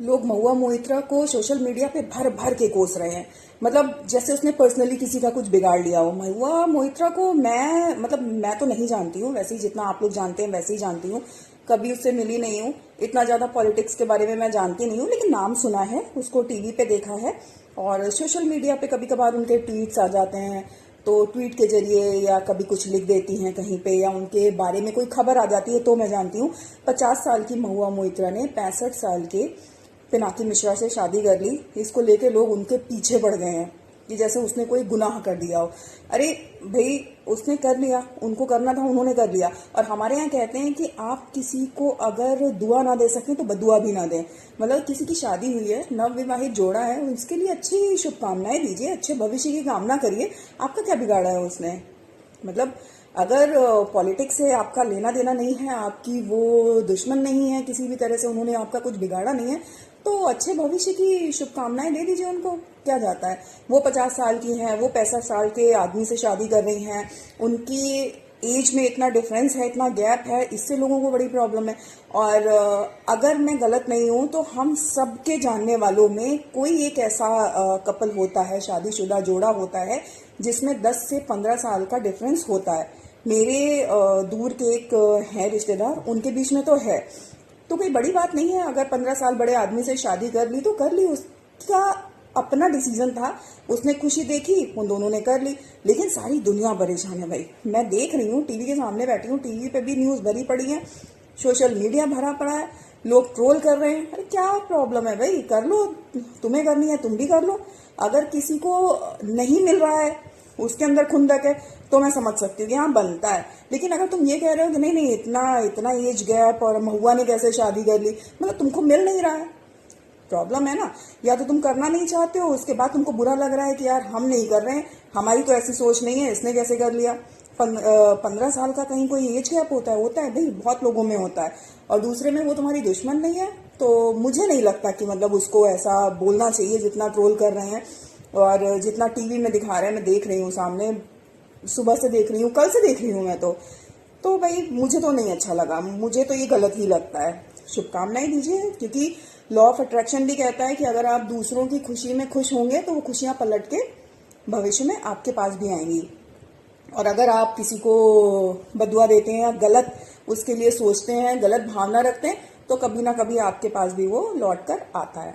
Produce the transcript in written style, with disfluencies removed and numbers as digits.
लोग महुआ मोइत्रा को social media पे भर भर के कोस रहे हैं। मतलब जैसे उसने पर्सनली किसी का कुछ बिगाड़ लिया हो। महुआ मोइत्रा को मैं तो नहीं जानती हूँ, वैसे ही जितना आप लोग जानते हैं वैसे ही जानती हूँ। कभी उससे मिली नहीं हूँ, इतना ज्यादा पॉलिटिक्स के बारे में मैं जानती नहीं हूँ, लेकिन नाम सुना है, उसको टीवी पे देखा है और सोशल मीडिया पे कभी कभार उनके ट्वीट्स आ जाते हैं, तो ट्वीट के जरिए या कभी कुछ लिख देती हैं कहीं पे या उनके बारे में कोई खबर आ जाती है तो मैं जानती हूँ। 50 साल की महुआ मोइत्रा ने 65 साल के पिनाकी मिश्रा से शादी कर ली। इसको लेके लोग उनके पीछे पड़ गए हैं कि जैसे उसने कोई गुनाह कर दिया हो। अरे भाई, उसने कर लिया, उनको करना था, उन्होंने कर लिया। और हमारे यहाँ कहते हैं कि आप किसी को अगर दुआ ना दे सकें तो बदुआ भी ना दें। मतलब किसी की शादी हुई है, नव विवाहित जोड़ा है, उसके लिए अच्छी शुभकामनाएं दीजिए, अच्छे भविष्य की कामना करिए। आपका क्या बिगाड़ा है उसने? मतलब अगर पॉलिटिक्स से आपका लेना देना नहीं है, आपकी वो दुश्मन नहीं है किसी भी तरह से, उन्होंने आपका कुछ बिगाड़ा नहीं है, तो अच्छे भविष्य की शुभकामनाएं दे दीजिए उनको। क्या जाता है? वो 50 साल की हैं, वो 65 साल के आदमी से शादी कर रही हैं, उनकी एज में इतना डिफरेंस है, इतना गैप है, इससे लोगों को बड़ी प्रॉब्लम है। और अगर मैं गलत नहीं हूं तो हम सबके जानने वालों में कोई एक ऐसा कपल होता है, शादीशुदा जोड़ा होता है, जिसमें 10 से 15 साल का डिफरेंस होता है। मेरे दूर के एक है रिश्तेदार, उनके बीच में तो है। तो कोई बड़ी बात नहीं है, अगर 15 साल बड़े आदमी से शादी कर ली तो कर ली, उसका अपना डिसीजन था, उसने खुशी देखी, उन दोनों ने कर ली। लेकिन सारी दुनिया परेशान है भाई। मैं देख रही हूँ, टीवी के सामने बैठी हूँ, टीवी पे भी न्यूज भरी पड़ी है, सोशल मीडिया भरा पड़ा है, लोग ट्रोल कर रहे हैं। अरे क्या प्रॉब्लम है भाई? कर लो, तुम्हें करनी है तुम भी कर लो। अगर किसी को नहीं मिल रहा है, उसके अंदर खुंदक है, तो मैं समझ सकती हूँ कि हाँ बनता है। लेकिन अगर तुम ये कह रहे हो कि नहीं नहीं, इतना इतना एज गैप और महुआ ने कैसे शादी कर ली, मतलब तुमको मिल नहीं रहा है, प्रॉब्लम है ना। या तो तुम करना नहीं चाहते हो, उसके बाद तुमको बुरा लग रहा है कि यार हम नहीं कर रहे हैं, हमारी तो ऐसी सोच नहीं है, इसने कैसे कर लिया। 15 साल का कहीं कोई एज गैप होता है भाई, बहुत लोगों में होता है। और दूसरे में वो तुम्हारी दुश्मन नहीं है, तो मुझे नहीं लगता कि मतलब उसको ऐसा बोलना चाहिए जितना ट्रोल कर रहे हैं और जितना टीवी में दिखा रहे हैं। मैं देख रही हूँ सामने, सुबह से देख रही हूँ, कल से देख रही हूँ मैं तो भाई मुझे तो नहीं अच्छा लगा, मुझे तो ये गलत ही लगता है। शुभकामनाएं दीजिए, क्योंकि लॉ ऑफ अट्रैक्शन भी कहता है कि अगर आप दूसरों की खुशी में खुश होंगे तो वो खुशियां पलट के भविष्य में आपके पास भी आएंगी। और अगर आप किसी को बदुआ देते हैं या गलत उसके लिए सोचते हैं, गलत भावना रखते हैं, तो कभी ना कभी आपके पास भी वो लौट कर आता है।